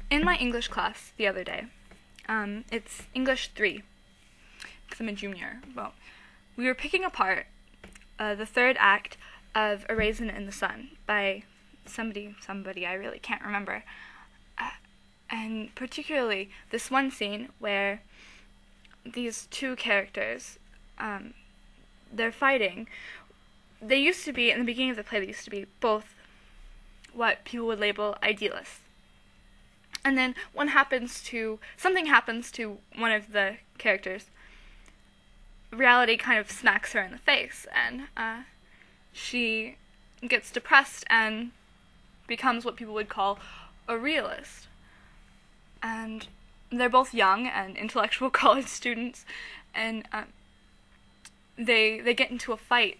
In my English class the other day, it's English 3, because I'm a junior. Well, we were picking apart the third act of A Raisin in the Sun by somebody I really can't remember. And particularly this one scene where these two characters, they're fighting. They used to be, in the beginning of the play, they used to be both what people would label idealists. And then something happens to one of the characters. Reality kind of smacks her in the face, and she gets depressed and becomes what people would call a realist. And they're both young and intellectual college students, and they get into a fight.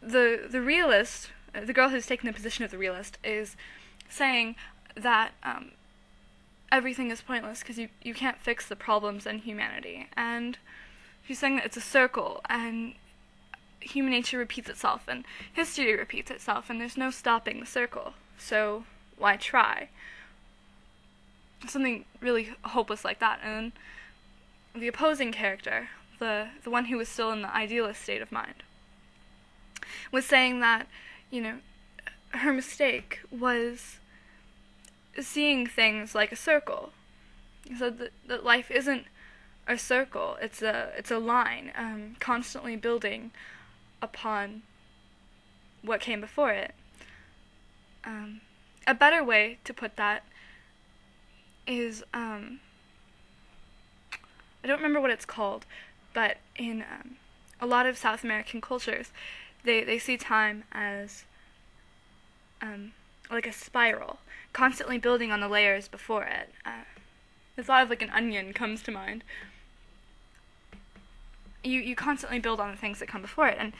The realist, the girl who's taken the position of the realist, is saying that everything is pointless because you can't fix the problems in humanity. And she's saying that it's a circle, and human nature repeats itself, and history repeats itself, and there's no stopping the circle. So why try? Something really hopeless like that. And the opposing character, the one who was still in the idealist state of mind, was saying that, her mistake was seeing things like a circle. He said that life isn't a circle, it's a line, constantly building upon what came before it. A better way to put that is, I don't remember what it's called, but in a lot of South American cultures, they see time as like a spiral, constantly building on the layers before it. The thought of like an onion comes to mind. You constantly build on the things that come before it, and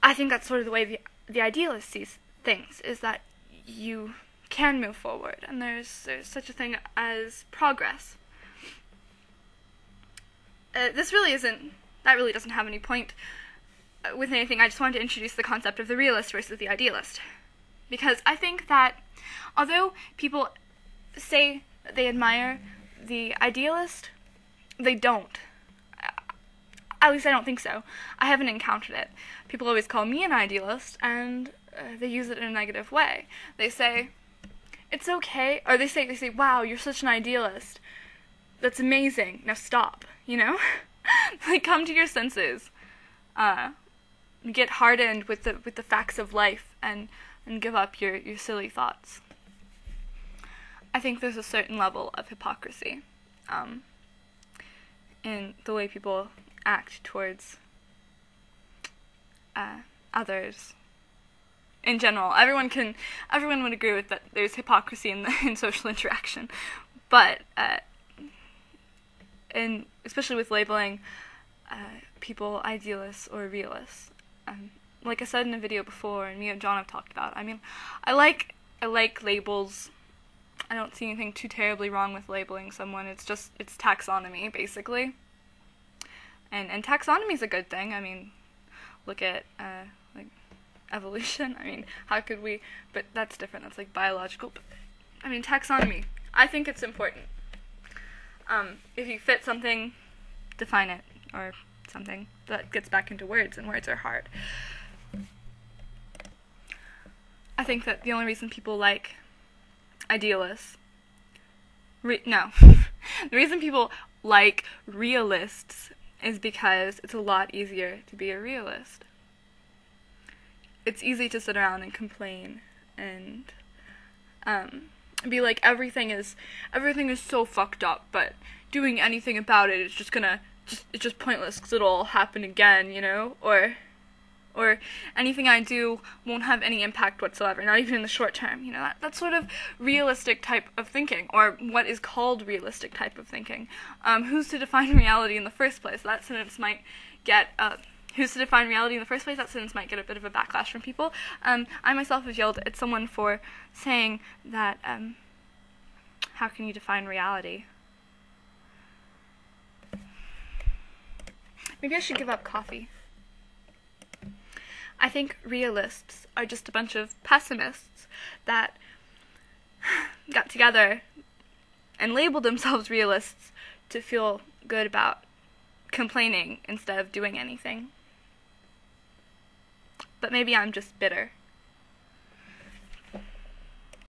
I think that's sort of the way the idealist sees things, is that you can move forward, and there's such a thing as progress. That really doesn't have any point with anything. I just wanted to introduce the concept of the realist versus the idealist, because I think that although people say that they admire the idealist, they don't. At least I don't think so. I haven't encountered it. People always call me an idealist, and they use it in a negative way. They say, it's okay, or they say, wow, you're such an idealist. That's amazing. Now stop, Like, come to your senses. Get hardened with the facts of life, and give up your silly thoughts. I think there's a certain level of hypocrisy in the way people act towards others. In general, everyone would agree with that. There's hypocrisy in social interaction, but and especially with labeling people idealists or realists. Like I said in a video before, and me and John have talked about, I like labels. I don't see anything too terribly wrong with labeling someone. It's taxonomy, basically. And taxonomy is a good thing. Look at like evolution. How could we? But that's different. That's like biological. But, taxonomy. I think it's important. If you fit something, define it, or something. That gets back into words, and words are hard. I think that the only reason people like idealists, the reason people like realists is because it's a lot easier to be a realist. It's easy to sit around and complain and be like, everything is so fucked up, but doing anything about it is it's just pointless because it'll all happen again, or anything I do won't have any impact whatsoever, not even in the short term. That's sort of realistic type of thinking, or what is called realistic type of thinking. Who's to define reality in the first place? That sentence might get who's to define reality in the first place? That sentence might get a bit of a backlash from people. I myself have yelled at someone for saying that, how can you define reality? Maybe I should give up coffee. I think realists are just a bunch of pessimists that got together and labeled themselves realists to feel good about complaining instead of doing anything. But maybe I'm just bitter.